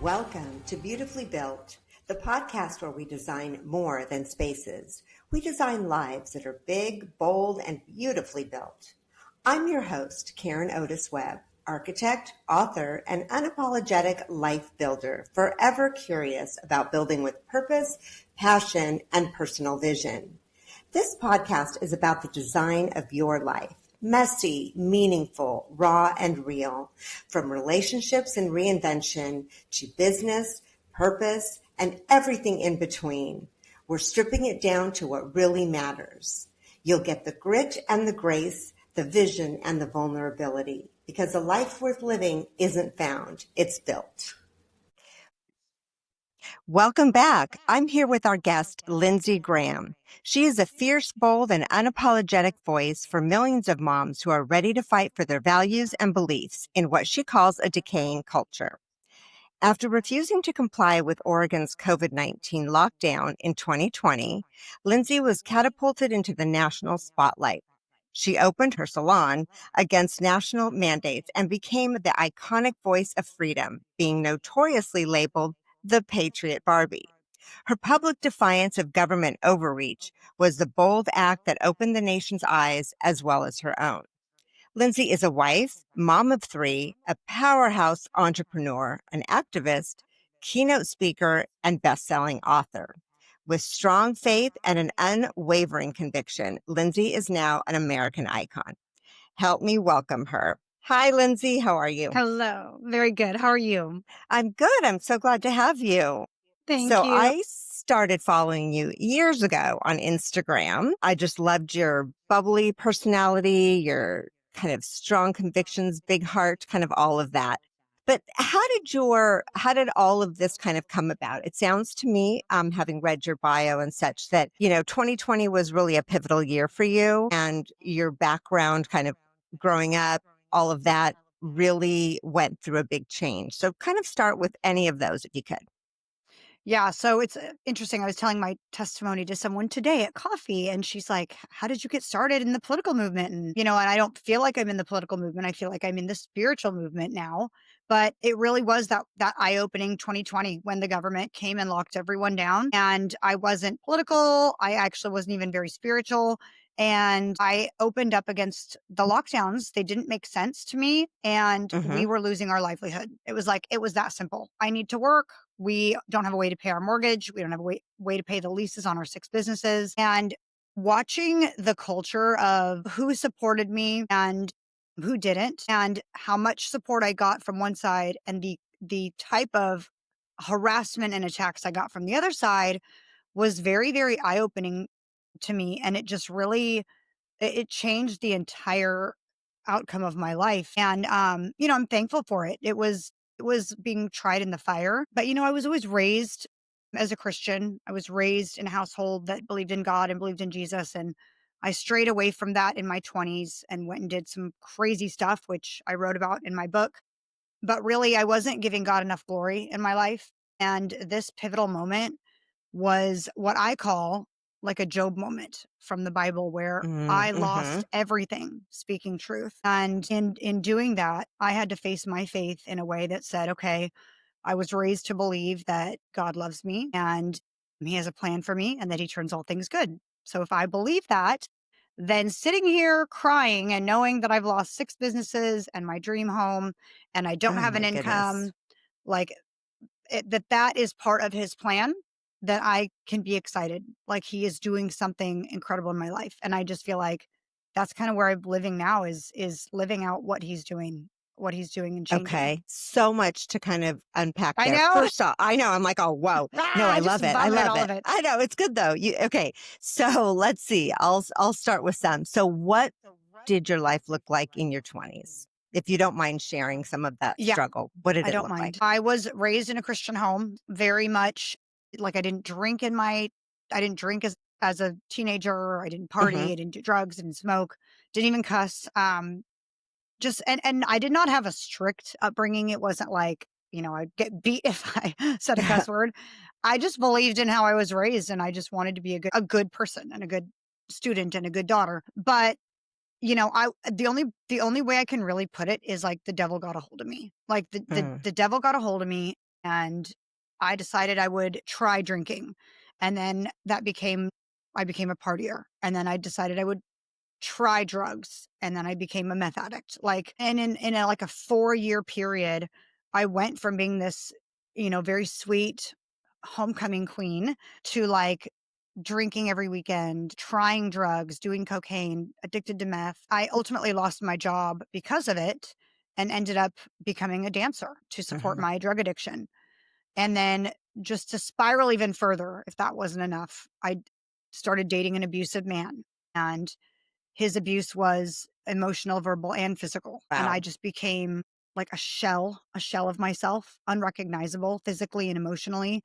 Welcome to Beautifully Built, the podcast where we design more than spaces. We design lives that are big, bold, and beautifully built. I'm your host, Karen Otis-Webb, architect, author, and unapologetic life builder, forever curious about building with purpose, passion, and personal vision. This podcast is about the design of your life. Messy, meaningful, raw, and real. From relationships and reinvention to business, purpose, and everything in between. We're stripping it down to what really matters. You'll get the grit and the grace, the vision and the vulnerability, because a life worth living isn't found, it's built. Welcome back. I'm here with our guest, Lindsey Graham. She is a fierce, bold, and unapologetic voice for millions of moms who are ready to fight for their values and beliefs in what she calls a decaying culture. After refusing to comply with Oregon's COVID-19 lockdown in 2020, Lindsey was catapulted into the national spotlight. She opened her salon against national mandates and became the iconic voice of freedom, being notoriously labeled the Patriot Barbie. Her public defiance of government overreach was the bold act that opened the nation's eyes as well as her own. Lindsey is a wife, mom of three, a powerhouse entrepreneur, an activist, keynote speaker, and best-selling author. With strong faith and an unwavering conviction, Lindsey is now an American icon. Help me welcome her. Hi, Lindsey. How are you? Hello. Very good. How are you? I'm good. I'm so glad to have you. Thank So you. I started following you years ago on Instagram. I just loved your bubbly personality, your kind of strong convictions, big heart, kind of all of that. But how did all of this kind of come about? It sounds to me, having read your bio and such, that, 2020 was really a pivotal year for you, and your background kind of growing up, all of that really went through a big change. So kind of start with any of those if you could. Yeah, so it's interesting. I was telling my testimony to someone today at coffee, and she's like, "How did you get started in the political movement?" And I don't feel like I'm in the political movement. I feel like I'm in the spiritual movement now. But it really was that eye-opening 2020 when the government came and locked everyone down. And I wasn't political. I actually wasn't even very spiritual. And I opened up against the lockdowns. They didn't make sense to me. And we were losing our livelihood. It was that simple. I need to work. We don't have a way to pay our mortgage. We don't have a way to pay the leases on our 6 businesses. And watching the culture of who supported me and who didn't, and how much support I got from one side and the type of harassment and attacks I got from the other side was very, very eye-opening to me. And it just really, it changed the entire outcome of my life. And, I'm thankful for it. It was being tried in the fire, but I was always raised as a Christian. I was raised in a household that believed in God and believed in Jesus. And I strayed away from that in my 20s and went and did some crazy stuff, which I wrote about in my book. But really, I wasn't giving God enough glory in my life. And this pivotal moment was what I call like a Job moment from the Bible, where I lost everything speaking truth. And in doing that, I had to face my faith in a way that said, okay, I was raised to believe that God loves me and he has a plan for me and that he turns all things good. So if I believe that, then sitting here crying and knowing that I've lost 6 businesses and my dream home and I don't have an income, like that is part of his plan, that I can be excited. Like he is doing something incredible in my life. And I just feel like that's kind of where I'm living now, is living out what he's doing and changing. Okay. So much to kind of unpack I there. know. First off, I know. I'm like, oh, whoa. No, I love it. I love all it. of it. I know. It's good though. Okay. So let's see. I'll start with some. So what did your life look like in your 20s? If you don't mind sharing some of that Yeah, struggle, what did I it don't look mind. like? I was raised in a Christian home, very much like I didn't drink as a teenager. I didn't party. I didn't do drugs. I didn't smoke. Didn't even cuss. Just and I did not have a strict upbringing. It wasn't like, I'd get beat if I said a cuss word. I just believed in how I was raised, and I just wanted to be a good person and a good student and a good daughter. But the only way I can really put it is like the devil got a hold of me. Like the devil got a hold of me, and I decided I would try drinking. And then I became a partier. And then I decided I would try drugs, and then I became a meth addict. Like, and in a, like a 4-year period, I went from being this, very sweet homecoming queen to like drinking every weekend, trying drugs, doing cocaine, addicted to meth. I ultimately lost my job because of it and ended up becoming a dancer to support Mhm. my drug addiction. And then just to spiral even further, if that wasn't enough, I started dating an abusive man. And his abuse was emotional, verbal, and physical. And I Wow. just became like a shell of myself, unrecognizable physically and emotionally.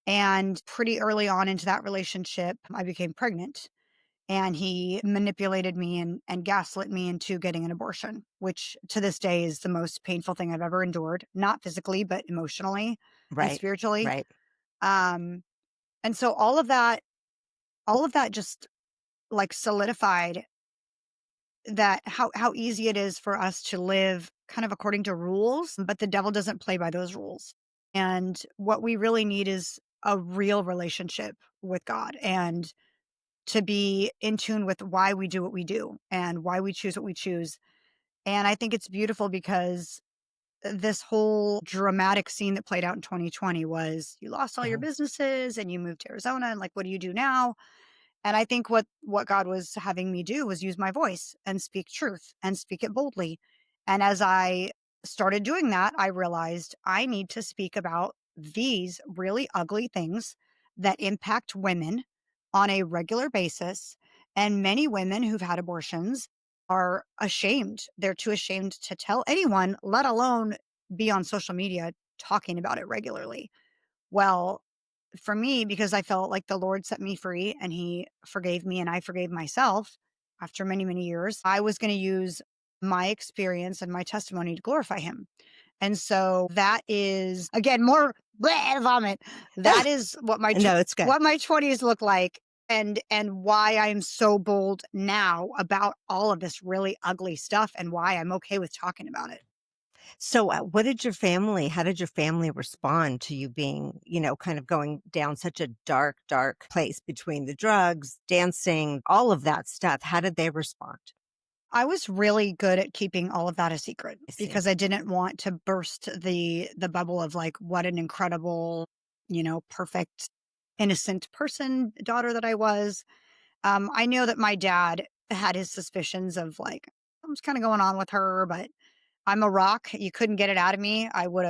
And pretty early on into that relationship, I became pregnant. And he manipulated me and gaslit me into getting an abortion, which to this day is the most painful thing I've ever endured, not physically, but emotionally and Right. spiritually. Right. Um, and so all of that just like solidified that how easy it is for us to live kind of according to rules, but the devil doesn't play by those rules. And what we really need is a real relationship with God and to be in tune with why we do what we do and why we choose what we choose. And I think it's beautiful because this whole dramatic scene that played out in 2020 was you lost all your Mhm. businesses and you moved to Arizona and like what do you do now? And I think what God was having me do was use my voice and speak truth and speak it boldly. And as I started doing that, I realized I need to speak about these really ugly things that impact women on a regular basis. And many women who've had abortions are ashamed. They're too ashamed to tell anyone, let alone be on social media talking about it regularly. Well, for me, because I felt like the Lord set me free and he forgave me and I forgave myself after many, many years, I was going to use my experience and my testimony to glorify him. And so that is again more bleh, vomit. That is No, it's good. what my 20s look like and why I'm so bold now about all of this really ugly stuff and why I'm okay with talking about it. So, how did your family respond to you being, kind of going down such a dark, dark place between the drugs, dancing, all of that stuff? How did they respond? I was really good at keeping all of that a secret I see. because I didn't want to burst the bubble of like what an incredible, perfect, innocent person, daughter that I was. I know that my dad had his suspicions of like something's kind of going on with her, but I'm a rock. You couldn't get it out of me. I would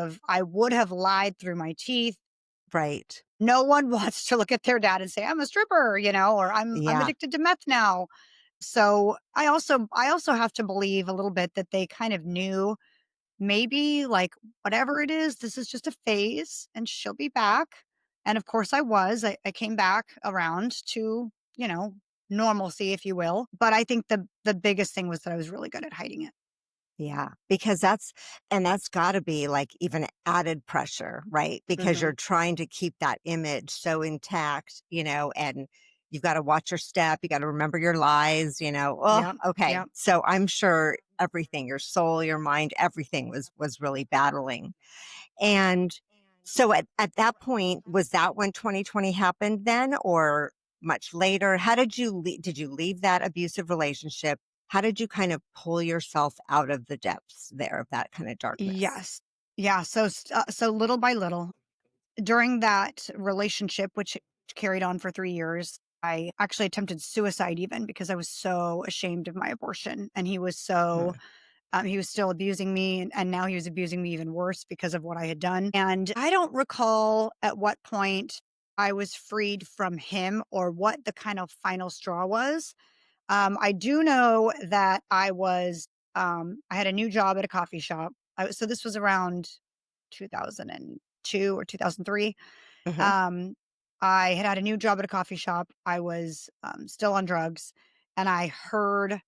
have lied through my teeth. Right. No one wants to look at their dad and say, I'm a stripper, or I'm Yeah. addicted to meth now. So I also have to believe a little bit that they kind of knew maybe like whatever it is, this is just a phase and she'll be back. And of course I came back around to, normalcy, if you will. But I think the biggest thing was that I was really good at hiding it. Yeah, because that's gotta be like even added pressure, right? Because Hmm. you're trying to keep that image so intact, and you've got to watch your step, you got to remember your lies, Oh, Yep. okay. Yep. So I'm sure everything, your soul, your mind, everything was really battling. And so at that point, was that when 2020 happened then or much later? How did you leave that abusive relationship? How did you kind of pull yourself out of the depths there of that kind of darkness? Yes. Yeah. So little by little, during that relationship, which carried on for 3 years, I actually attempted suicide even because I was so ashamed of my abortion. And Hmm. he was still abusing me. And now he was abusing me even worse because of what I had done. And I don't recall at what point I was freed from him or what the kind of final straw was. I do know that I had a new job at a coffee shop. So this was around 2002 or 2003. Hmm. Um, I had a new job at a coffee shop. I was still on drugs and I heard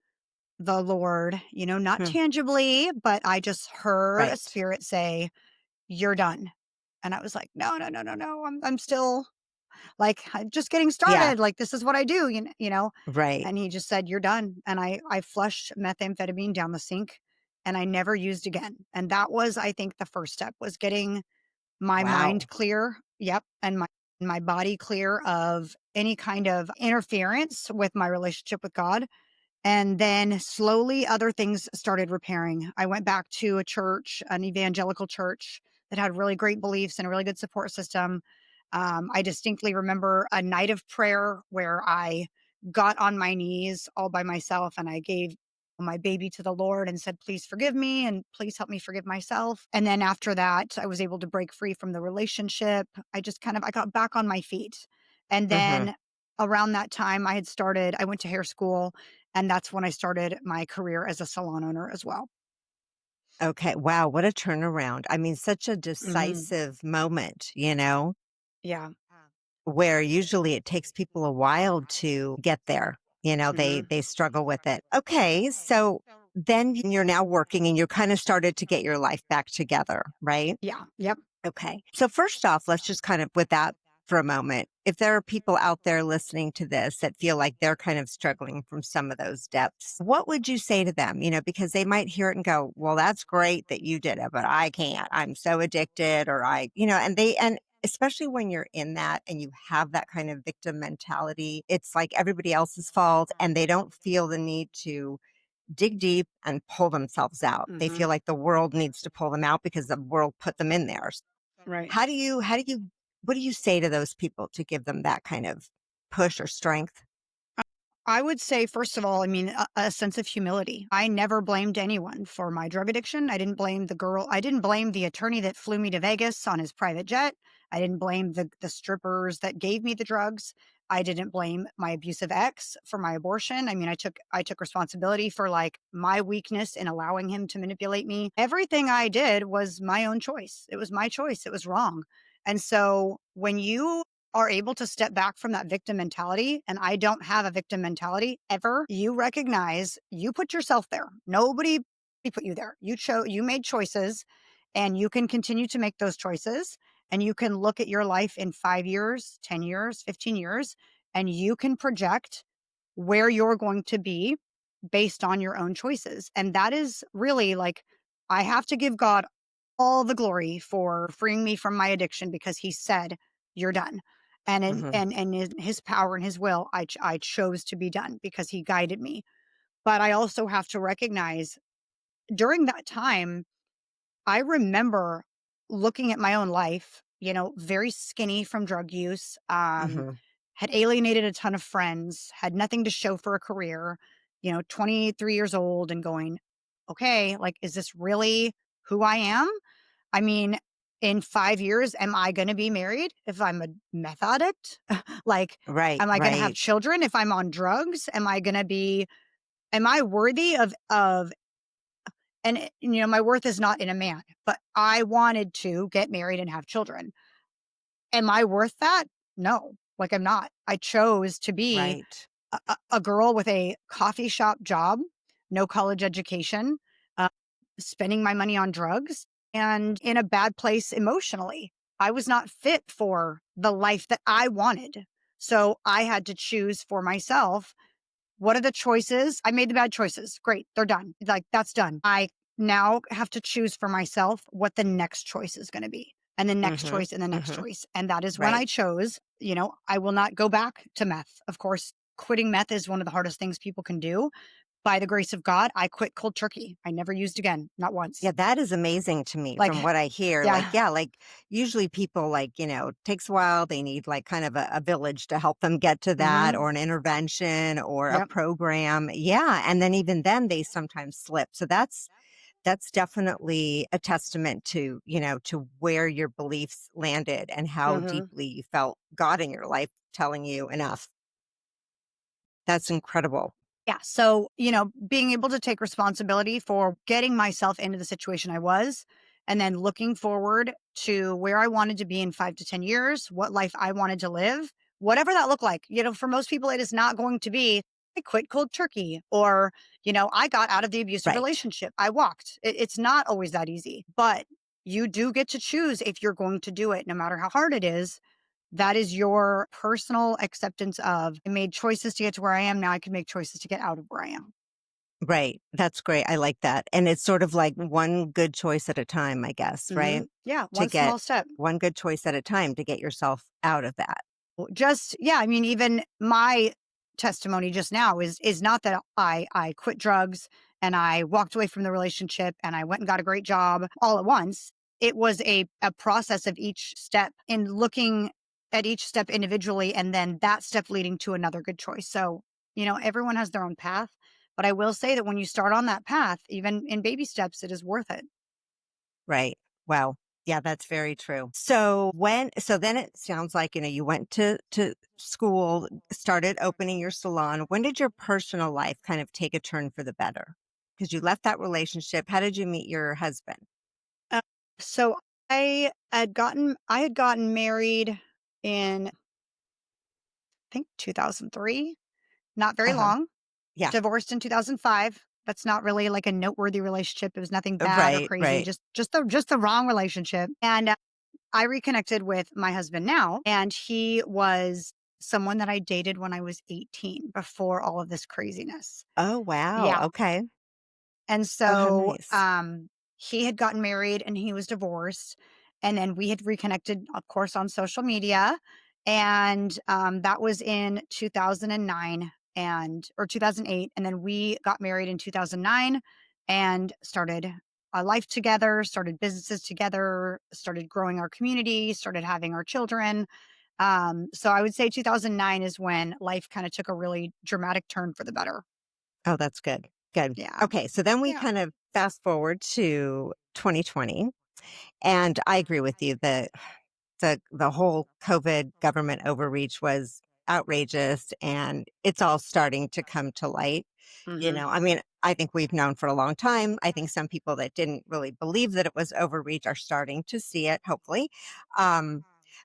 the Lord, not Hmm. tangibly, but I just heard a Right. spirit say, you're done. And I was like, no, no, no, no, no. I'm still like, I'm just getting Yeah. started. Like, this is what I do, Right. And he just said, "You're done." And I flushed methamphetamine down the sink and I never used again. And that was, I think, the first step was getting my mind Wow. clear. Yep. And my body clear of any kind of interference with my relationship with God. And then slowly other things started repairing. I went back to a church, an evangelical church that had really great beliefs and a really good support system. I distinctly remember a night of prayer where I got on my knees all by myself and I gave my baby to the Lord and said, please forgive me and please help me forgive myself. And then after that, I was able to break free from the relationship. I got back on my feet. And Hmm. then around that time, I went to hair school, and that's when I started my career as a salon owner as well. Okay. Wow. What a turnaround. I mean, such a Mhm. decisive moment, you know, Yeah. where usually it takes people a while to get there. You know, Mhm. they struggle with it. Okay. So then you're now working and you kind of started to get your life back together, right? Yeah. Yep. Okay. So first off, let's just kind of with that for a moment. If there are people out there listening to this that feel like they're kind of struggling from some of those depths, what would you say to them? You know, because they might hear it and go, well, that's great that you did it, but I can't. I'm so addicted or and especially when you're in that and you have that kind of victim mentality, it's like everybody else's fault and they don't feel the need to dig deep and pull themselves out. They Mhm. feel like the world needs to pull them out because the world put them in there. Right. What do you say to those people to give them that kind of push or strength? I would say, first of all, I mean, a sense of humility. I never blamed anyone for my drug addiction. I didn't blame the attorney that flew me to Vegas on his private jet. I didn't blame the strippers that gave me the drugs. I didn't blame my abusive ex for my abortion. I mean, I took responsibility for like my weakness in allowing him to manipulate me. Everything I did was my own choice. It was my choice. It was wrong. And so when you are able to step back from that victim mentality, and I don't have a victim mentality ever, you recognize you put yourself there. Nobody put you there. You made choices, and you can continue to make those choices, and you can look at your life in 5 years, 10 years, 15 years, and you can project where you're going to be based on your own choices. And that is really like, I have to give God all the glory for freeing me from my addiction because he said, "You're done." Hmm. And in his power and his will, I chose to be done because he guided me. But I also have to recognize during that time, I remember looking at my own life, very skinny from drug use, Hmm. had alienated a ton of friends, had nothing to show for a career, 23 years old and going, okay, like, is this really who I am? I mean, in 5 years, am I gonna be married if I'm a meth addict? Like, Right, am I gonna have right, children if I'm on drugs? Am I worthy of and, my worth is not in a man, but I wanted to get married and have children. Am I worth that? No, like, I'm not. I chose to be right. a girl with a coffee shop job, no college education, uh, spending my money on drugs, and in a bad place emotionally. I was not fit for the life that I wanted. So I had to choose for myself. What are the choices? I made the bad choices. Great. They're done. Like, that's done. I now have to choose for myself what the next choice is going to be, and the next Hmm. choice and the next Hmm. choice. And that is when Right. I chose, I will not go back to meth. Of course, quitting meth is one of the hardest things people can do. By the grace of God, I quit cold turkey. I never used again, not once. Yeah, that is amazing to me Like, from what I hear. Like, yeah. yeah, like usually people like, takes a while. They need like kind of a village to help them get to that Hmm. or an intervention or a Yep. program. Yeah. And then even then they sometimes slip. So that's definitely a testament to, to where your beliefs landed and how Hmm. deeply you felt God in your life telling you enough. That's incredible. Yeah. So, being able to take responsibility for getting myself into the situation I was, and then looking forward to where I wanted to be in 5 to 10 years, what life I wanted to live, whatever that looked like. For most people, it is not going to be, I quit cold turkey or, I got out of the abusive Right. relationship. I walked. It's not always that easy, but you do get to choose if you're going to do it, no matter how hard it is. That is your personal acceptance of, I made choices to get to where I am. Now I can make choices to get out of where I am. Right. That's great. I like that. And it's sort of like one good choice at a time, I guess, right? Yeah, To one get small step. one good choice at a time to get yourself out of that. Just yeah, I mean, even my testimony just now is not that I quit drugs and I walked away from the relationship and I went and got a great job all at once. It was a process of each step in looking at each step individually and then that step leading to another good choice. So, everyone has their own path, but I will say that when you start on that path, even in baby steps, it is worth it. Right. Wow. Yeah, that's very true. So then it sounds like, you went to school, started opening your salon. When did your personal life kind of take a turn for the better? Because you left that relationship. How did you meet your husband? Uh, so I had gotten married in I think 2003, not very Uh-huh. long. Yeah. Divorced in 2005. That's not really like a noteworthy relationship. It was nothing bad or Right, crazy, right. just the wrong relationship. And I reconnected with my husband now, and he was someone that I dated when I was 18 before all of this craziness. Oh, wow. Yeah. Okay. And Oh, how so, nice. he had gotten married and he was divorced. And then we had reconnected, of course, on social media. And that was in 2009 or 2008. And then we got married in 2009 and started a life together, started businesses together, started growing our community, started having our children. So I would say 2009 is when life kind of took a really dramatic turn for the better. Oh, that's good. Good. Yeah. Okay, so then we Yeah. kind of fast forward to 2020, and I agree with you that the whole COVID government overreach was outrageous, and it's all starting to come to light. Hmm. I mean, I think we've known for a long time. I think some people that didn't really believe that it was overreach are starting to see it, hopefully. Um,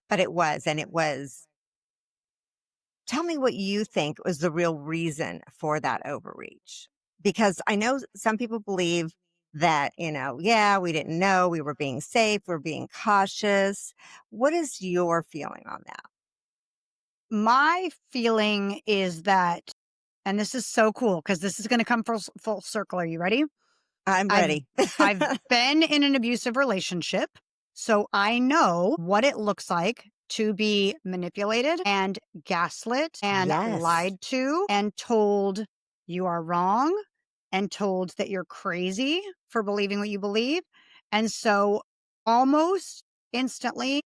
but it was. Tell me what you think was the real reason for that overreach. Because I know some people believe that, yeah, we didn't know, we were being safe, we're being cautious. What is your feeling on that? My feeling is that, and this is so cool because this is going to come full circle. Are you ready? I'm I've ready. I've been in an abusive relationship, so I know what it looks like to be manipulated and gaslit and Yes. lied to and told you are wrong and told that you're crazy for believing what you believe. And so almost instantly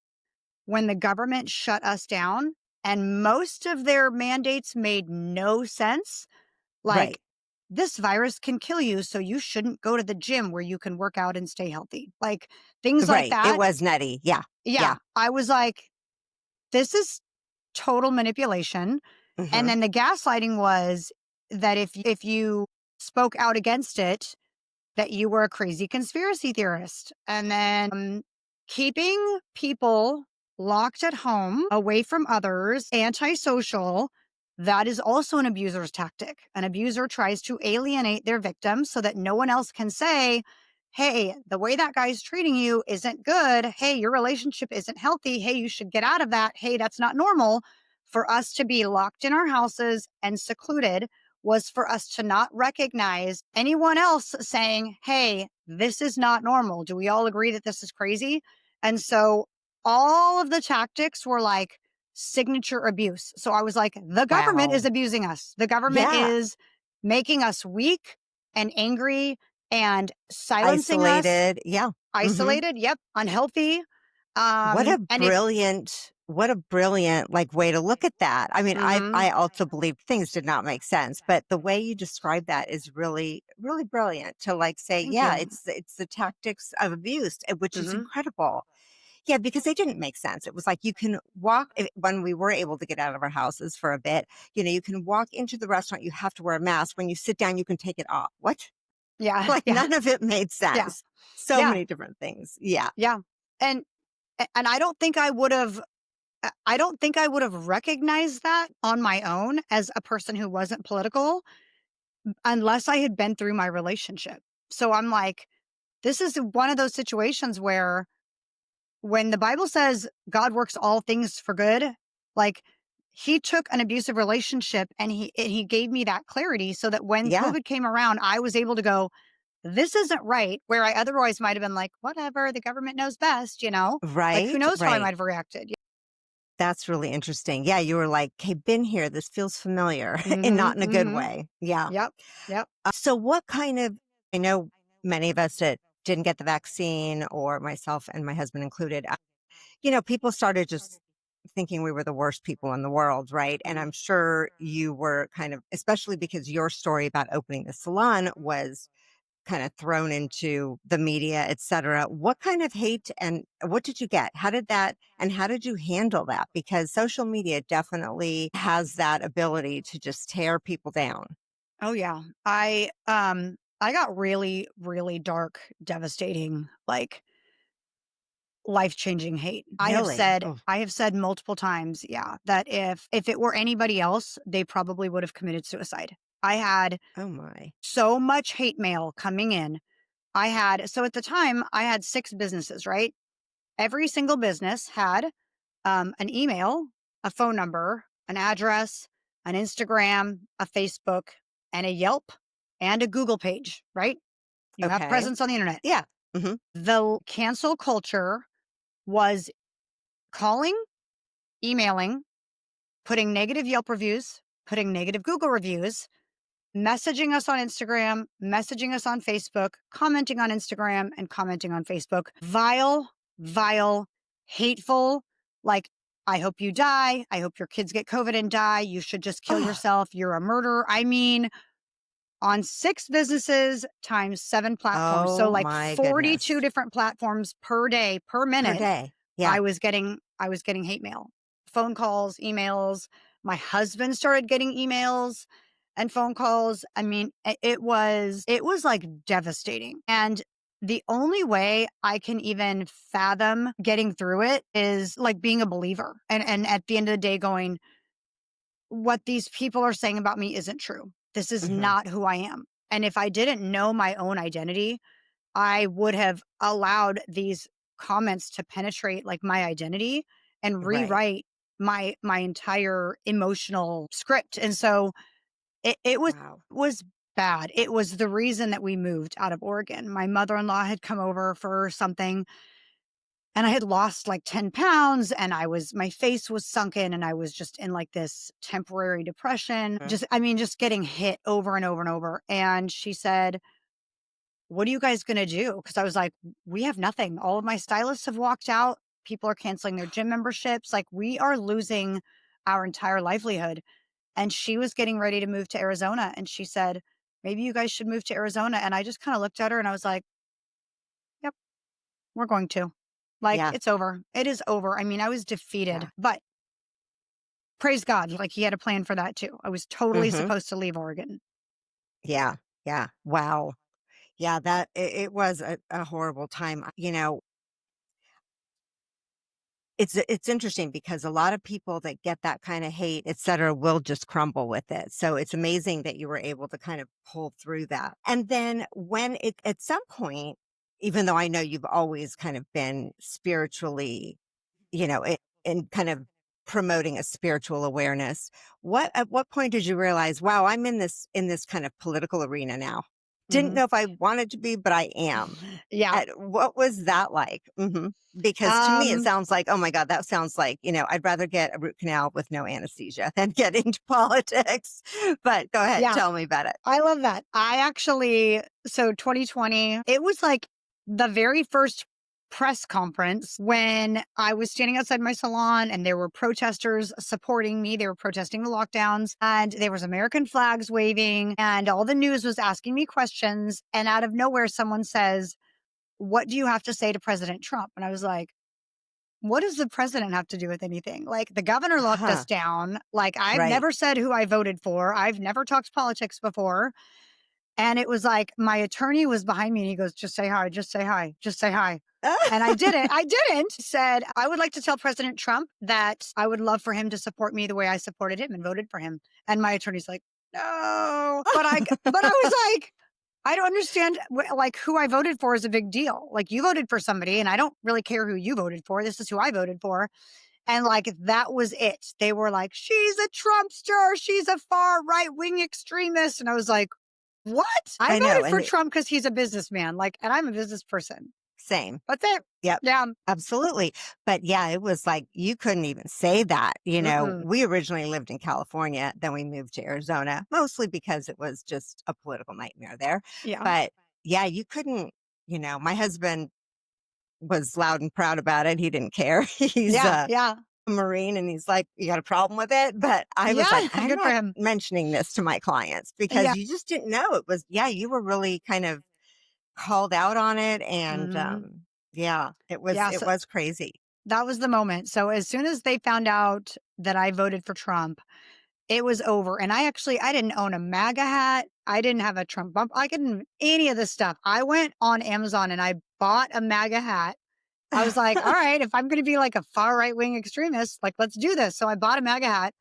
when the government shut us down and most of their mandates made no sense, Right. like this virus can kill you, so you shouldn't go to the gym where you can work out and stay healthy. Like things like Right. It that. was nutty. Yeah. Yeah. Yeah. I was like, this is total manipulation. And Hmm. then the gaslighting was that if you spoke out against it, that you were a crazy conspiracy theorist. And then keeping people locked at home, away from others, antisocial, that is also an abuser's tactic. An abuser tries to alienate their victim so that no one else can say, hey, the way that guy's treating you isn't good. Hey, your relationship isn't healthy. Hey, you should get out of that. Hey, that's not normal. For us to be locked in our houses and secluded was for us to not recognize anyone else saying, hey, this is not normal. Do we all agree that this is crazy? And so all of the tactics were like signature abuse. So I was like, the government is Wow. abusing us. The government Yeah. is making us weak and angry and silencing us, Isolated. Yeah. Hmm. isolated. Yep. Unhealthy. And if, What a brilliant like way to look at that. I mean, mhm, I also believed things did not make sense, but the way you describe that is really, really brilliant to like say, thank yeah, you. it's the tactics of abuse, which is Hmm. incredible. Yeah, because they didn't make sense. It was like you can when we were able to get out of our houses for a bit, you can walk into the restaurant, you have to wear a mask. When you sit down, you can take it off. What? Yeah. Like Yeah. none of it made Yeah. sense. So Yeah. many different things. Yeah. Yeah. And and I don't think I would have recognized that on my own as a person who wasn't political unless I had been through my relationship. So I'm like, this is one of those situations where when the Bible says God works all things for good, like he took an abusive relationship and he gave me that clarity so that when Yeah. COVID came around, I was able to go, this isn't right. Where I otherwise might have been like, whatever, the government knows best, like who Right. knows how I might Right. have reacted. That's really interesting. Yeah. You were like, hey, been here. This feels familiar and Mm-hmm. not in a good Mm-hmm. way. Yeah. Yep. Yep. So, what kind of, I know many of us that didn't get the vaccine, or myself and my husband included, people started just thinking we were the worst people in the world, right? And Mm. I'm sure you were kind of, especially because your story about opening the salon was kind of thrown into the media, et cetera. What kind of hate and what did you get? How did you handle that? Because social media definitely has that ability to just tear people down. Oh yeah. I got really, really dark, devastating, like life-changing hate. Really? Oh, I have said multiple times, yeah, that if it were anybody else, they probably would have committed suicide. I had oh my. so much hate mail coming in. So at the time, I had 6 businesses, right? Every single business had an email, a phone number, an address, an Instagram, a Facebook, and a Yelp and a Google page, right? You have Okay. presence on the internet. Yeah. Hmm. The cancel culture was calling, emailing, putting negative Yelp reviews, putting negative Google reviews, messaging us on Instagram, messaging us on Facebook, commenting on Instagram and commenting on Facebook. Vile, vile, hateful, like, I hope you die. I hope your kids get COVID and die. You should just kill Oh, yourself. You're a murderer. I mean, on 6 businesses times 7 platforms. So oh like my 42 goodness. different platforms per day, per Per minute. day. Yeah. I was getting hate mail, phone calls, emails. My husband started getting emails and phone calls. I mean, it was like devastating. And the only way I can even fathom getting through it is like being a believer and at the end of the day going, what these people are saying about me isn't true. This is Hmm. not who I am. And if I didn't know my own identity, I would have allowed these comments to penetrate like my identity and Right. rewrite my entire emotional script. And so it Wow. was bad. It was the reason that we moved out of Oregon. My mother-in-law had come over for something and I had lost like 10 pounds and my face was sunken and I was just in like this temporary depression. Mm. Just getting hit over and over and over. And she said, what are you guys going to do? Cause I was like, we have nothing. All of my stylists have walked out. People are canceling their gym memberships. Like we are losing our entire livelihood. And she was getting ready to move to Arizona. And she said, maybe you guys should move to Arizona. And I just kind of looked at her and I was like, yep, we're going to. Like, Yeah. it's over. It is over. I mean, I was defeated, Yeah. but praise God, like he had a plan for that too. I was totally Hmm. supposed to leave Oregon. Yeah. Yeah. Wow. Yeah. It was a horrible time. It's interesting because a lot of people that get that kind of hate, et cetera, will just crumble with it. So it's amazing that you were able to kind of pull through that. And then at some point, even though I know you've always kind of been spiritually, and kind of promoting a spiritual awareness, at what point did you realize, wow, I'm in this kind of political arena now? Didn't Hmm. know if I wanted to be, but I am. Yeah. What was that like? Because to me, it Um, sounds like, oh my God, that sounds like, I'd rather get a root canal with no anesthesia than get into politics. But go ahead, yeah, tell me about it. I love that. So 2020, it was like the very first press conference when I was standing outside my salon and there were protesters supporting me. They were protesting the lockdowns and there was American flags waving and all the news was asking me questions. And out of nowhere, someone says, what do you have to say to President Trump? And I was like, what does the president have to do with anything? Like the governor locked us Huh. down. Like I've Right. never said who I voted for. I've never talked politics before. And it was like my attorney was behind me and he goes, just say hi, just say hi, just say hi. And I didn't. I didn't. Said, I would like to tell President Trump that I would love for him to support me the way I supported him and voted for him. And my attorney's like, no. But I was like, I don't understand. Like who I voted for is a big deal. Like you voted for somebody and I don't really care who you voted for. This is who I voted for. And like, that was it. They were like, she's a Trumpster. She's a far right wing extremist. And I was like, what? I I know. voted And for Trump because he's a businessman. Like, and I'm a business person. same. That's it. Yep. Yeah. Absolutely. But yeah, it was like you couldn't even say that. Mm-mm. We originally lived in California, then we moved to Arizona, mostly because it was just a political nightmare there. Yeah. But yeah, you couldn't, my husband was loud and proud about it. He didn't care. He's Yeah. a Yeah. Marine and he's like, you got a problem with it? But I was like, Yeah. I'm Good for not him. mentioning this to my clients Yeah. because you just didn't know. It was, yeah, you were really kind of called out on it. And Hmm. yeah, Yeah. it So was crazy. that was the moment. So as soon as they found out that I voted for Trump, it was over. And I didn't own a MAGA hat. I didn't have a Trump bump. I couldn't any of this stuff. I went on Amazon and I bought a MAGA hat. I was like, all right, if I'm going to be like a far right wing extremist, like, let's do this. So I bought a MAGA hat.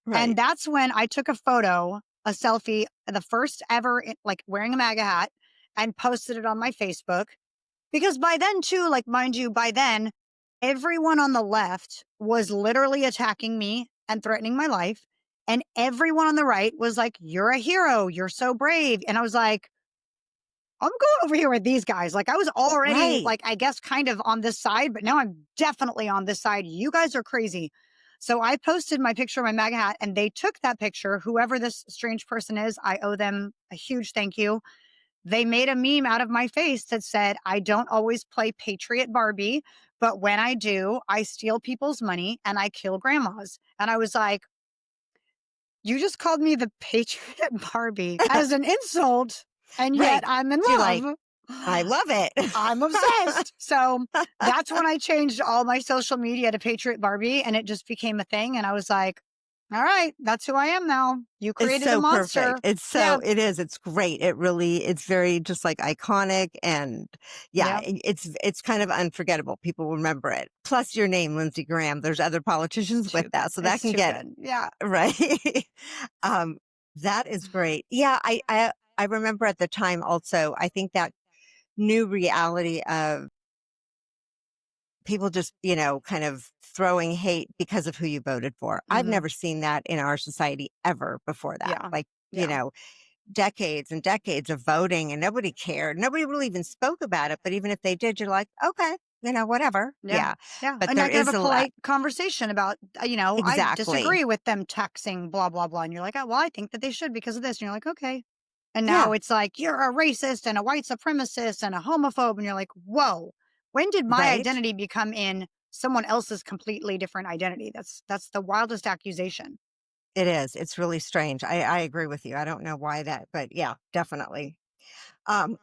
And Right. that's when I took a photo, a selfie, the first ever, like wearing a MAGA hat, and posted it on my Facebook. Because by then, too, like, mind you, by then, everyone on the left was literally attacking me and threatening my life. And everyone on the right was like, you're a hero. You're so brave. And I was like, I'm going over here with these guys. Like, I was already, Right. like, I guess kind of on this side, but now I'm definitely on this side. You guys are crazy. So I posted my picture of my MAGA hat and they took that picture. Whoever this strange person is, I owe them a huge thank you. They made a meme out of my face that said, I don't always play Patriot Barbie, but when I do, I steal people's money and I kill grandmas. And I was like, you just called me the Patriot Barbie as an insult, and yet Right. I'm in You're like, love. I love it. I'm obsessed. So that's when I changed all my social media to Patriot Barbie and it just became a thing. And I was like, all right, that's who I am now. You It's created a so monster. perfect. Yeah. It is. It's great. It's very just like iconic. And yeah, Yeah. it's kind of unforgettable. People remember it. Plus your name, Lindsey Graham. There's other It's politicians with too good. that. So that It's can too get good. Yeah. right. um, that is great. Yeah. I remember at the time also, I think that new reality of people just, kind of throwing hate because of who you voted for. I've Hmm. never seen that in our society ever before that. Yeah. Like, Yeah. decades and decades of voting and nobody cared. Nobody really even spoke about it. But even if they did, you're like, okay, whatever. Yeah. Yeah. Yeah. But And there I can have is a a lot. polite conversation about, I Exactly. disagree with them taxing blah, blah, blah. And you're like, oh, well, I think that they should because of this. And you're like, okay. And now Yeah. it's like, you're a racist and a white supremacist and a homophobe. And you're like, whoa, when did my Right. identity become in someone else's completely different identity? That's the wildest accusation. It is. It's really strange. I agree with you. I don't know why that, but yeah, definitely.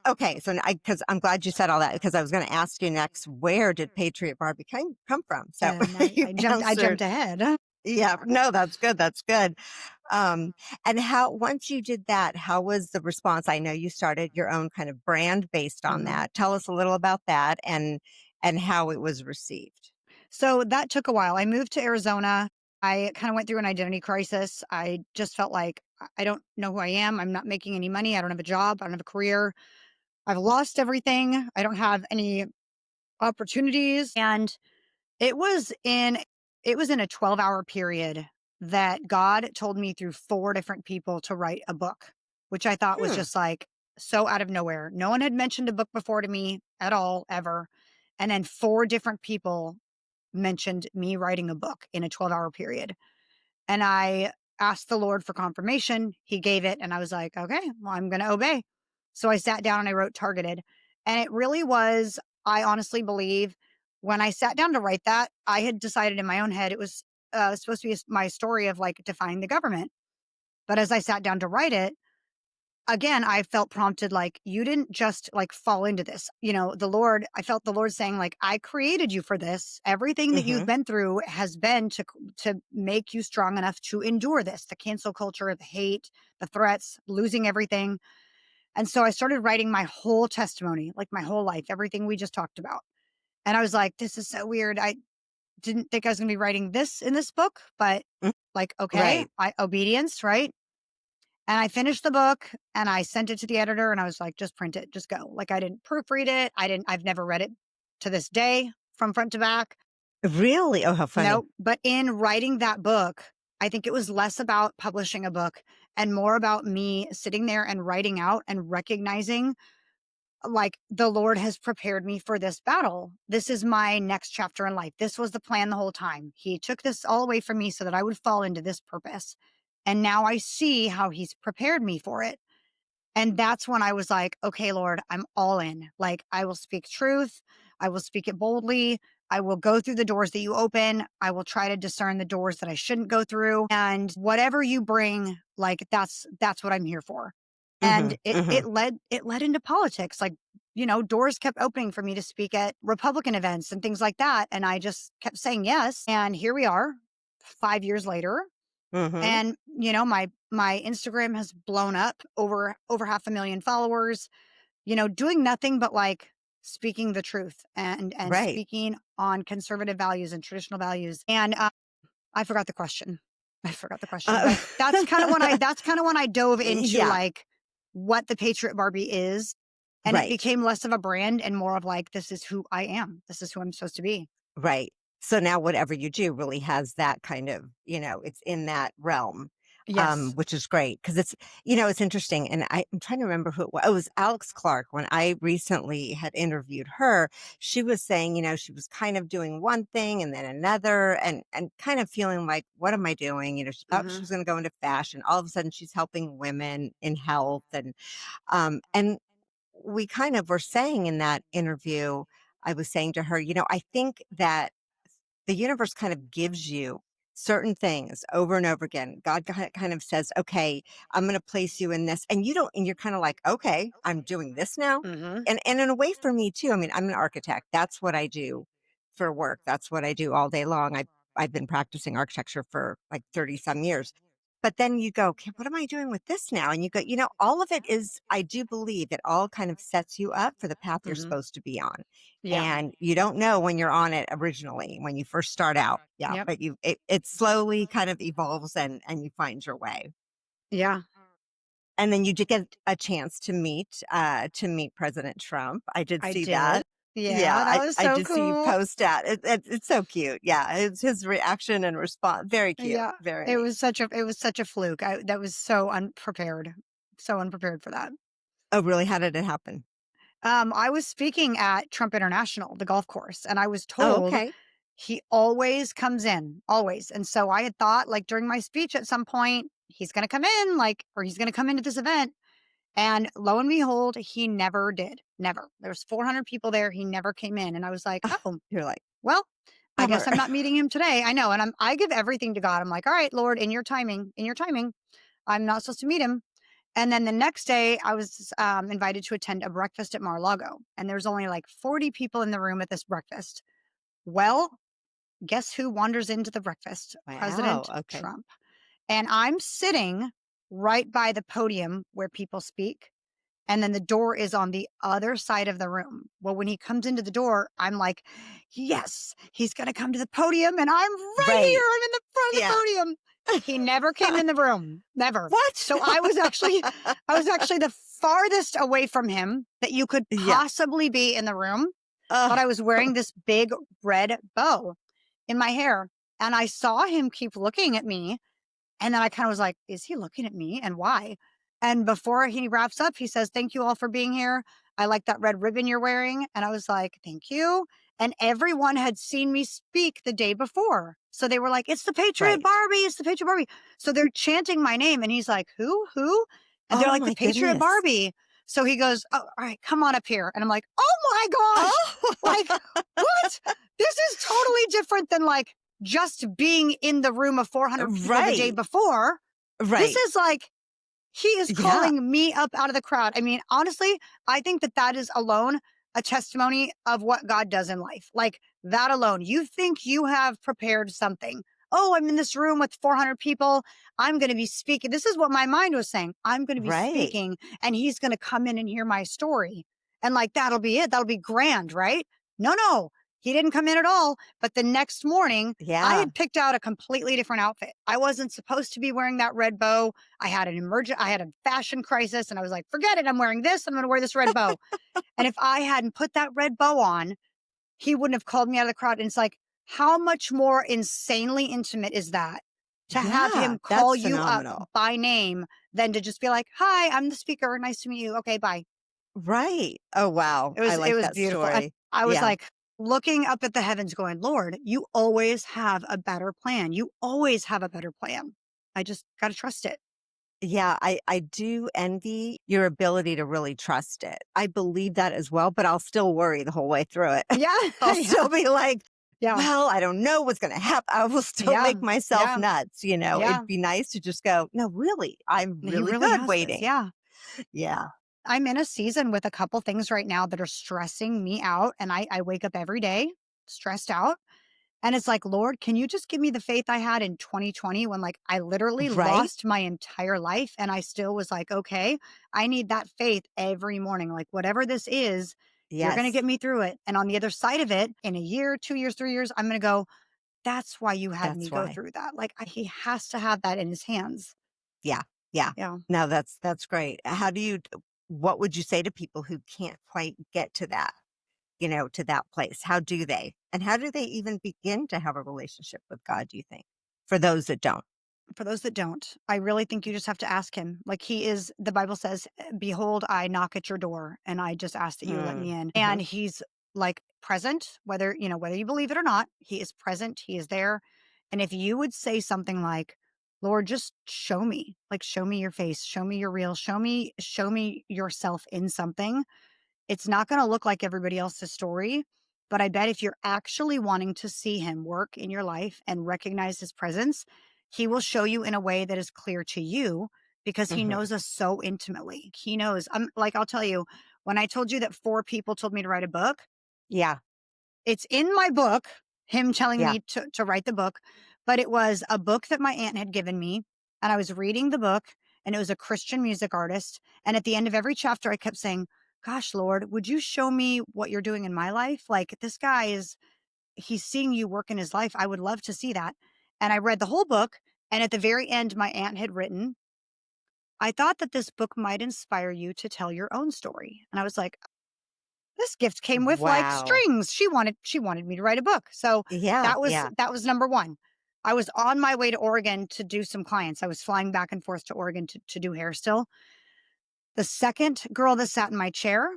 Okay. So because I'm glad you said all that because I was going to ask you next, where did Patriot Barbie come from? So And you I jumped answered. ahead. Yeah. No, that's good. That's good. And once you did that, how was the response? I know you started your own kind of brand based on Mhm. that. Tell us a little about that and how it was received. So that took a while. I moved to Arizona. I kind of went through an identity crisis. I just felt like I don't know who I am. I'm not making any money. I don't have a job. I don't have a career. I've lost everything. I don't have any opportunities. And it was in a 12-hour period that God told me through four different people to write a book, which I thought was Hmm. just like so out of nowhere. No one had mentioned a book before to me at all, ever. And then four different people mentioned me writing a book in a 12-hour period. And I asked the Lord for confirmation. He gave it. And I was like, okay, well, I'm going to obey. So I sat down and I wrote Targeted. And it really was, I honestly believe, when I sat down to write that, I had decided in my own head it was supposed to be my story of like defying the government. But as I sat down to write it, again, I felt prompted, like, you didn't just like fall into this. I felt the Lord saying, like, I created you for this. Everything that you've Hmm. been through has been to make you strong enough to endure this, the cancel culture, the hate, the threats, losing everything. And so I started writing my whole testimony, like my whole life, everything we just talked about. And I was like, this is so weird. I didn't think I was gonna be writing this in this book, but like, okay, Right. obedience, right? And I finished the book and I sent it to the editor and I was like, just print it, just go. Like, I didn't proofread it. I've never read it to this day from front to back. Really? Oh, how funny. Nope. But in writing that book, I think it was less about publishing a book and more about me sitting there and writing out and recognizing like the Lord has prepared me for this battle. This is my next chapter in life. This was the plan the whole time. He took this all away from me so that I would fall into this purpose. And now I see how he's prepared me for it. And that's when I was like, okay, Lord, I'm all in. Like, I will speak truth. I will speak it boldly. I will go through the doors that you open. I will try to discern the doors that I shouldn't go through. And whatever you bring, like that's what I'm here for. And Mhm, mhm. it led into politics. Like, doors kept opening for me to speak at Republican events and things like that. And I just kept saying yes. And here we are 5 years later. Mhm. And, my Instagram has blown up over 500,000 followers, doing nothing but like speaking the truth and Right. speaking on conservative values and traditional values. And I forgot the question. I forgot the question, Uh, but that's kind of when I dove into yeah, like what the Patriot Barbie is. And it right, became less of a brand and more of like, this is who I am. This is who I'm supposed to be. right. So now whatever you do really has that kind of, it's in that realm, Yes. which is great because it's interesting. And I'm trying to remember who it was. Oh, it was Alex Clark. When I recently had interviewed her, she was saying, she was kind of doing one thing and then another and kind of feeling like, what am I doing? She thought she Hmm. was going to go into fashion. All of a sudden she's helping women in health and we kind of were saying in that interview, I was saying to her, I think that the universe kind of gives you certain things over and over again. God kind of says, okay, I'm going to place you in this. And you don't, and you're kind of like, okay, I'm doing this now. Hmm. And in a way for me too, I mean, I'm an architect. That's what I do for work. That's what I do all day long. I've been practicing architecture for like 30 some years. But then you go, okay, what am I doing with this now? And you go, all of it is, I do believe it all kind of sets you up for the path you're Hmm. supposed to be on. Yeah. And you don't know when you're on it originally, when you first start out. Yeah. Yep. But it slowly kind of evolves and you find your way. Yeah. And then you did get a chance to meet President Trump. I did I see did. that. Yeah, Yeah, that was I so did see you cool. post that. It's so cute. Yeah, it's his reaction and response. Very cute. Yeah. Very It neat. was such a fluke. That was so unprepared. So unprepared for that. Oh, really? How did it happen? I was speaking at Trump International, the golf course, and I was Oh, told okay. he always comes in, always. And so I had thought like during my speech at some point, he's going to come in like or he's going to come into this event. And lo and behold, he never did. Never. There was 400 people there. He never came in. And I was like, oh, You're like, well, I guess bummer. I'm not meeting him today. I know. And I give everything to God. I'm like, all right, Lord, in your timing, I'm not supposed to meet him. And then the next day, I was invited to attend a breakfast at Mar-a-Lago. And there's only like 40 people in the room at this breakfast. Well, guess who wanders into the breakfast? Wow. President Okay. Trump. And I'm sitting right by the podium where people speak. And then the door is on the other side of the room. Well, when he comes into the door, I'm like, yes, he's going to come to the podium and I'm right here. Right. I'm in the front of the Yeah. podium. He never came in the room. Never. What? So I was actually the farthest away from him that you could Yeah. possibly be in the room. But Oh, I was wearing this big red bow in my hair. And I saw him keep looking at me and then I kind of was like, is he looking at me and why? And before he wraps up, he says, thank you all for being here. I like that red ribbon you're wearing. And I was like, thank you. And everyone had seen me speak the day before. So they were like, it's the Patriot right. Barbie. It's the Patriot Barbie. So they're chanting my name. And he's like, who? Who? And they're Oh like, the my Patriot goodness. Barbie. So he goes, oh, all right, come on up here. And I'm like, oh my gosh. Like, Oh, what? This is totally different than like just being in the room of 400 people the day right. before. This Right. is like, he is Yeah. calling me up out of the crowd. I mean, honestly, I think that that is alone a testimony of what God does in life. Like that alone. You think you have prepared something. Oh, I'm in this room with 400 people. I'm going to be speaking. This is what my mind was saying. I'm going to be Right. speaking and he's going to come in and hear my story. And like, that'll be it. That'll be grand, right? No, no, he didn't come in at all. But the next morning, I Yeah. had picked out a completely different outfit. I wasn't supposed to be wearing that red bow. I had a fashion crisis and I was like, forget it. I'm wearing this. I'm going to wear this red bow. And if I hadn't put that red bow on, he wouldn't have called me out of the crowd. And it's like, How much more insanely intimate is that to have Yeah, him call that's you up phenomenal. by name than to just be like, "Hi, I'm the speaker. Nice to meet you. Okay, bye." Right. Oh, wow. I It like was that beautiful. And story. I was Yeah. like looking up at the heavens going, "Lord, you always have a better plan. You always have a better plan. I just got to trust it." Yeah, I do envy your ability to really trust it. I believe that as well, but I'll still worry the whole way through it. Yeah. I'll Yeah. still be like, Yeah. well, I don't know what's going to happen. I will still Yeah. make myself Yeah. nuts. Yeah. It'd be nice to just go, no, really, I'm He really really good has this. waiting. Yeah. Yeah. I'm in a season with a couple things right now that are stressing me out. And I wake up every day stressed out. And it's like, Lord, can you just give me the faith I had in 2020 when like I literally Right. lost my entire life and I still was like, okay, I need that faith every morning. Like whatever this is, you're going to Yes. get me through it. And on the other side of it, in a year, 2 years, 3 years, I'm going to go, that's why you had me That's go why. through that. Like he has to have that in his hands. Yeah. Yeah. Yeah. No, that's great. What would you say to people who can't quite get to that? To that place? How do they? And how do they even begin to have a relationship with God, do you think? For those that don't. For those that don't, I really think you just have to ask him. Like he is, the Bible says, behold, I knock at your door and I just ask that you let me in. Mm-hmm. And he's like present, whether you believe it or not, he is present, he is there. And if you would say something like, Lord, just show me, like show me your face, show me your real, show me yourself in something. It's not going to look like everybody else's story, but I bet if you're actually wanting to see him work in your life and recognize his presence, he will show you in a way that is clear to you because he Mm-hmm. knows us so intimately. He knows. I'm like, I'll tell you, when I told you that 4 people told me to write a book, Yeah. it's in my book, him telling Yeah. me to write the book, but it was a book that my aunt had given me. And I was reading the book, and it was a Christian music artist. And at the end of every chapter, I kept saying, gosh, Lord, would you show me what you're doing in my life? Like this guy he's seeing you work in his life. I would love to see that. And I read the whole book. And at the very end, my aunt had written, I thought that this book might inspire you to tell your own story. And I was like, this gift came with like Wow. strings. She wanted me to write a book. So Yeah. Yeah. that was number 1. I was on my way to Oregon to do some clients. I was flying back and forth to Oregon to do hair still. The second girl that sat in my chair,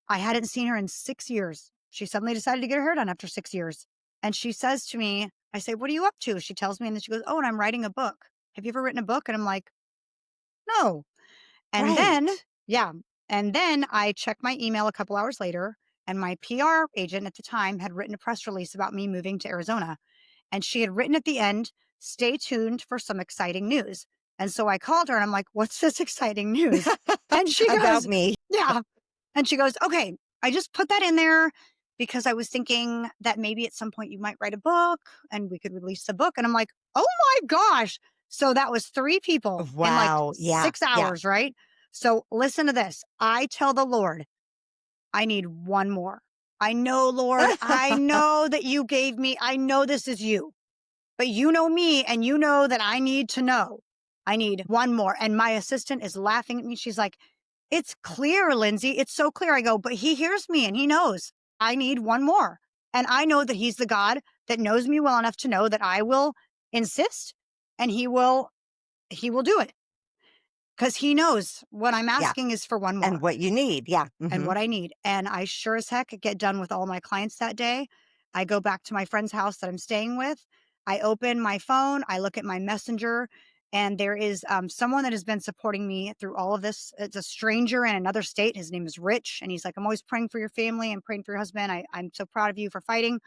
I hadn't seen her in 6 years. She suddenly decided to get her hair done after 6 years. And she says to me, I say, "What are you up to?" She tells me, and then she goes, "Oh, and I'm writing a book. Have you ever written a book?" And I'm like, "No." And then, Right. yeah. And then I checked my email a couple hours later, and my PR agent at the time had written a press release about me moving to Arizona. And she had written at the end, stay tuned for some exciting news. And so I called her and I'm like, what's this exciting news? And she About goes, me. yeah. And she goes, okay, I just put that in there because I was thinking that maybe at some point you might write a book and we could release the book. And I'm like, oh my gosh. So that was 3 people in like Wow. Yeah. six Yeah. hours, right? So listen to this. I tell the Lord, I need one more. I know, Lord, I know that you gave me, I know this is you, but you know me and you know that I need to know. I need one more. And my assistant is laughing at me. She's like, it's clear, Lindsay. It's so clear. I go, but he hears me and he knows I need one more. And I know that he's the God that knows me well enough to know that I will insist and he will do it because he knows what I'm Yeah. asking is for one And more what you need. Yeah. and Hmm. what I need. And I sure as heck get done with all my clients that day. I go back to my friend's house that I'm staying with. I open my phone, I look at my messenger, and there is someone that has been supporting me through all of this. It's a stranger in another state. His name is Rich. And he's like, I'm always praying for your family and praying for your husband. I'm so proud of you for fighting.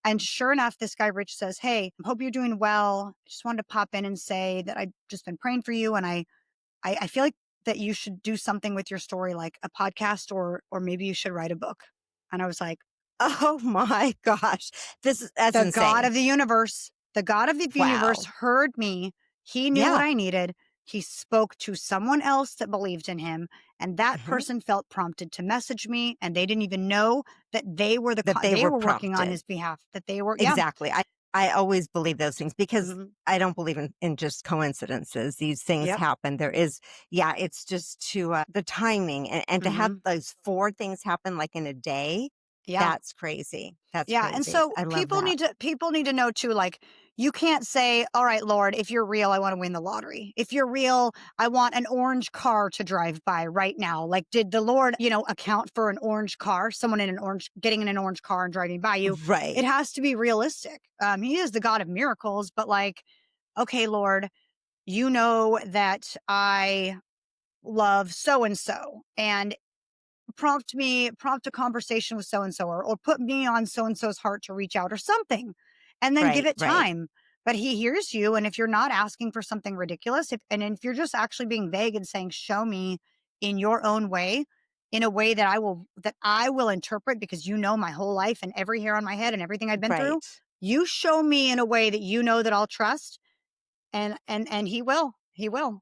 And sure enough, this guy, Rich, says, hey, I hope you're doing well. I just wanted to pop in and say that I've just been praying for you. And I feel like that you should do something with your story, like a podcast or maybe you should write a book. And I was like, Oh my gosh. That's insane. the God of the universe Wow. heard me. He knew what Yeah. I needed. He spoke to someone else that believed in him. And that Hmm. person felt prompted to message me. And they didn't even know that That they they were were working on prompted. his behalf, that they were, yeah. Exactly. I always believe those things because Mhm. I don't believe in just coincidences. These things Yep. happen. Yeah, it's just the timing and to have Hmm. those 4 things happen like in a day. Yeah. That's crazy. That's Yeah, and crazy. so I love that. people need to know too, like, you can't say, "All right, Lord, if you're real, I want to win the lottery. If you're real, I want an orange car to drive by right now." Like, did the Lord, account for an orange car, someone in an orange getting in an orange car and driving by you? It Right. has to be realistic. He is the God of miracles, but like, okay, Lord, you know that I love so and so, and prompt a conversation with so and so, or put me on so and so's heart to reach out or something, and then give Right. it Right. time. But he hears you, and if you're not asking for something ridiculous, if you're just actually being vague and saying, "Show me in your own way." In a way that I will interpret, because you know my whole life and every hair on my head and everything I've been through. Right. You show me in a way that you know that I'll trust, and he will I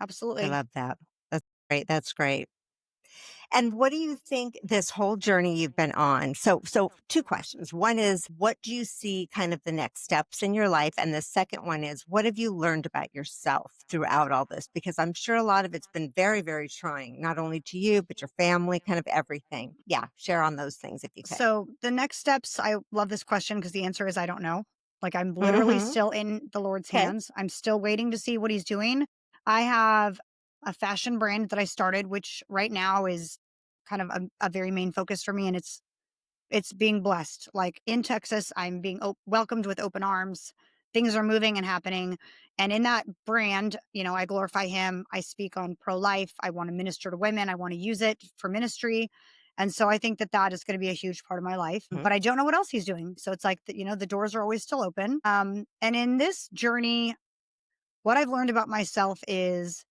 absolutely. love that. That's great. That's great. And what do you think this whole journey you've been on? So two questions. One is, what do you see kind of the next steps in your life? And the second one is, what have you learned about yourself throughout all this? Because I'm sure a lot of it's been very, very trying, not only to you, but your family, kind of everything. Yeah. Share on those things if you could. So the next steps, I love this question because the answer is I don't know. Like, I'm literally Mm-hmm. still in the Lord's Okay. hands. I'm still waiting to see what he's doing. I have a fashion brand that I started, which right now is kind of a very main focus for me. And it's being blessed. Like, in Texas, I'm being welcomed with open arms. Things are moving and happening. And in that brand, I glorify him. I speak on pro life. I want to minister to women. I want to use it for ministry. And so I think that that is going to be a huge part of my life. Mhm. But I don't know what else he's doing. So it's like, the doors are always still open. And in this journey, what I've learned about myself is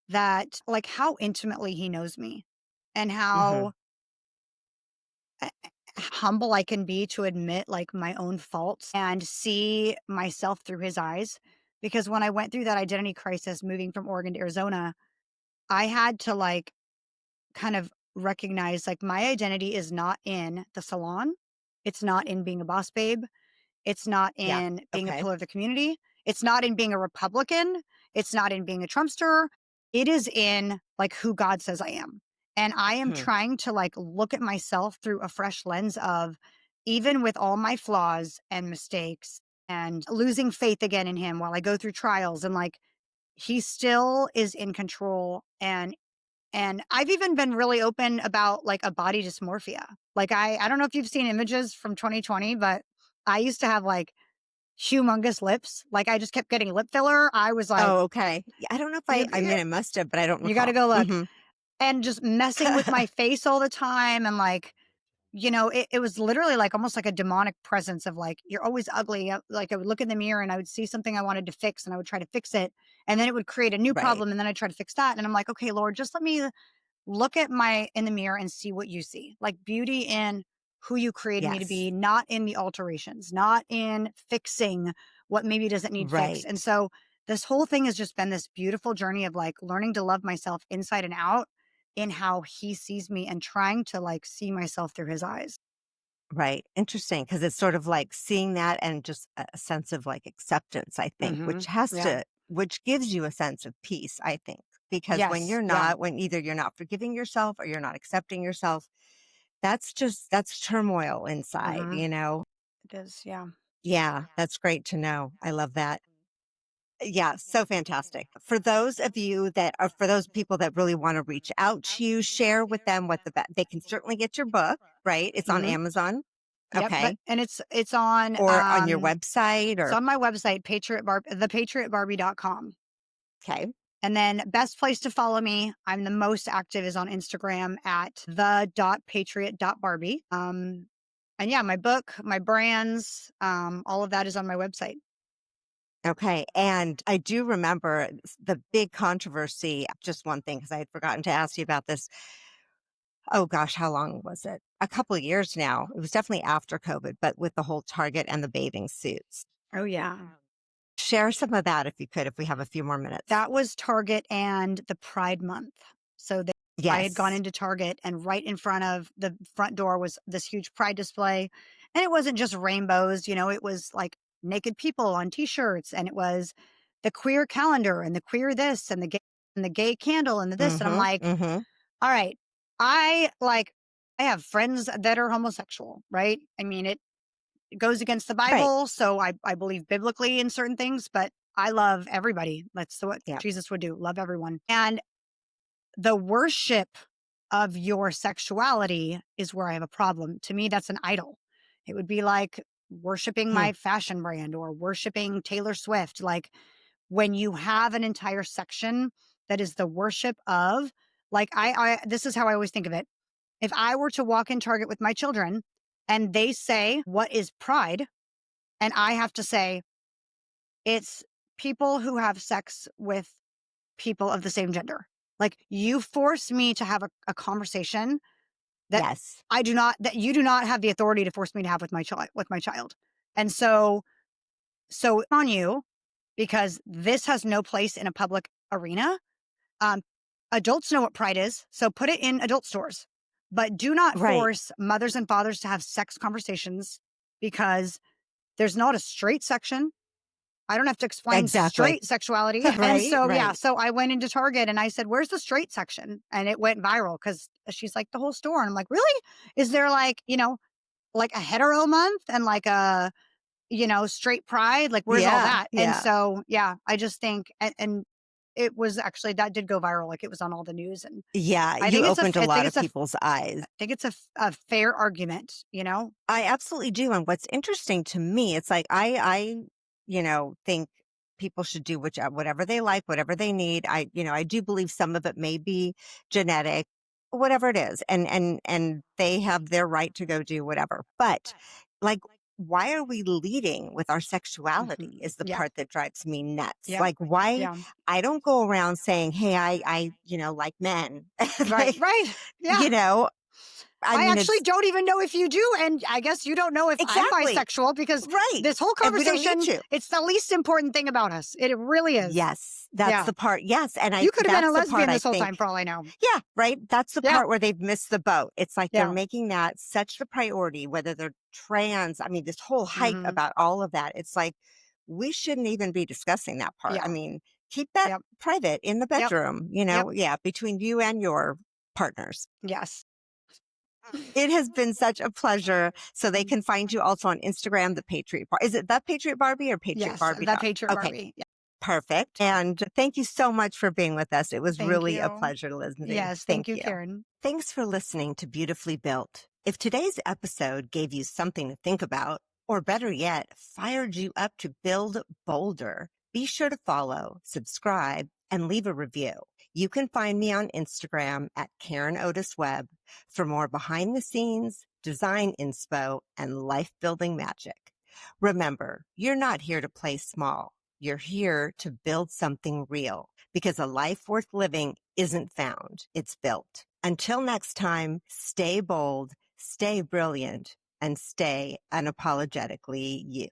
that, like, how intimately he knows me, and Mhm. how uh, humble I can be to admit, like, my own faults and see myself through his eyes. Because when I went through that identity crisis moving from Oregon to Arizona, I had to, like, kind of recognize, like, my identity is not in the salon. It's not in being a boss babe. It's not Yeah. in being a Okay. pillar of the community. It's not in being a Republican. It's not in being a Trumpster. It is in, like, who God says I am. And I am Hmm. trying to, like, look at myself through a fresh lens of, even with all my flaws and mistakes and losing faith again in him while I go through trials, and, like, he still is in control. And I've even been really open about, like, a body dysmorphia. Like, I don't know if you've seen images from 2020, but I used to have, like, humongous lips. Like, I just kept getting lip filler. I was like, Oh, okay. Yeah, I don't know if "You I mean, I must have, but I don't you gotta recall. go look." Hmm. And just messing with my face all the time, and, like, it was literally, like, almost like a demonic presence of, like, "You're always ugly." Like, I would look in the mirror and I would see something I wanted to fix, and I would try to fix it, and then it would create a new Right. problem, and then I'd try to fix that, and I'm like, "Okay, Lord, just let me look at my in the mirror and see what you see. Like, beauty in who you created me to Yes. be, not in the alterations, not in fixing what maybe doesn't need fixed." And Right. so this whole thing has just been this beautiful journey of, like, learning to love myself inside and out in how he sees me, and trying to, like, see myself through his eyes. Right. Interesting, because it's sort of like seeing that and just a sense of, like, acceptance, I think, Mhm. Yeah. which gives you a sense of peace, I think. Because Yes. Yeah. when either you're not forgiving yourself or you're not accepting yourself, that's turmoil inside, Mhm. you know? It is. Yeah. Yeah, that's great to know. I love that. Yeah, so fantastic. For those people that really want to reach out to you, share with them they can certainly get your book, right? It's on Mhm. Amazon. Yep. But Okay. and it's on Or on your website it's or on my website, thepatriotbarbie.com. okay. And then, best place to follow me, I'm the most active, is on Instagram at the.patriot.barbie. And yeah, my book, my brands, all of that is on my website. Okay. And I do remember the big controversy, just one thing, because I had forgotten to ask you about this. Oh gosh, how long was it? A couple of years now. It was definitely after COVID, but with the whole Target and the bathing suits. Oh yeah. Share some of that if you could, if we have a few more minutes. That was Target and the Pride Month. So I had gone Yes. into Target, and right in front of the front door was this huge Pride display. And it wasn't just rainbows, it was like naked people on t-shirts, and it was the queer calendar and the queer this and the gay candle and the this. And I'm Mm-hmm. like, Mm-hmm. all right, I like I have friends that are homosexual, right? I mean, it goes against the Right. Bible, so I believe biblically in certain things, but I love everybody. That's what Yeah. Jesus would do, love everyone. And the worship of your sexuality is where I have a problem. To me, that's an idol. It would be like worshiping Hmm. my fashion brand or worshiping Taylor Swift. Like when you have an entire section that is the worship of, like this is how I always think of it. If I were to walk in Target with my children and they say, "What is pride?" and I have to say, "It's people who have sex with people of the same gender." Like you force me to have a conversation that Yes. that you do not have the authority to force me to have with my child. And so on you, because this has no place in a public arena. Um, Adults know what pride is, so put it in adult stores. But do not Right. force mothers and fathers to have sex conversations because there's not a straight section. I don't have to explain Exactly. straight sexuality. And Right. so, yeah, Right. so I went into Target and I said, "Where's the straight section?" And it went viral because she's like, "The whole store." And I'm like, "Really? Is there like, like a hetero month and like a, straight pride? Like, where's all Yeah. that?" And Yeah. so, yeah, I just think, and it was actually, that did go viral. Like, it was on all the news. And Yeah. You opened a I lot think of it's a, people's eyes. I think it's a fair argument, I absolutely do. And what's interesting to me, it's like think people should do whatever they like, whatever they need. I do believe some of it may be genetic, whatever it is, and they have their right to go do whatever. But like, why are we leading with our sexuality? Mhm. Is the Yeah. part that drives me nuts. Yep. Like, why? Yeah. I don't go around saying, "Hey, I like men." Right. like, Right. Yeah. you know, I I mean, actually it's don't even know if you do, and I guess you don't know if I'm exactly bisexual because right, this whole and we don't need conversation, to. it's the least important thing about us. It really is. Yes, that's Yeah. the part. Yes, and I You could have been a that's the part lesbian I this whole think. time for all I know. Yeah, right. That's the Yeah. part where they've missed the boat. It's like they're Yeah. making that such the priority, whether they're trans. I mean, this whole hype Mhm. about all of that. It's like we shouldn't even be discussing that part. I Yeah. mean, keep that Yep. private in the Yep. bedroom. Yep. Yeah, between you and your partners. Yes. It has been such a pleasure. So they can find you also on Instagram, the Patriot Bar. Is it the Patriot Barbie or Patriot Yes. Barbie? The Patriot Okay, Barbie. Yeah. perfect. And thank you so much for being with us. It was Thank really a you. pleasure, Lindsay. Yes. Thank Thank you, you. Karen. Thanks for listening to Beautifully Built. If today's episode gave you something to think about, or better yet, fired you up to build bolder, be sure to follow, subscribe, and leave a review. You can find me on Instagram at Karen Otis-Webb for more behind the scenes, design inspo, and life building magic. Remember, you're not here to play small. You're here to build something real because a life worth living isn't found. It's built. Until next time, stay bold, stay brilliant, and stay unapologetically you.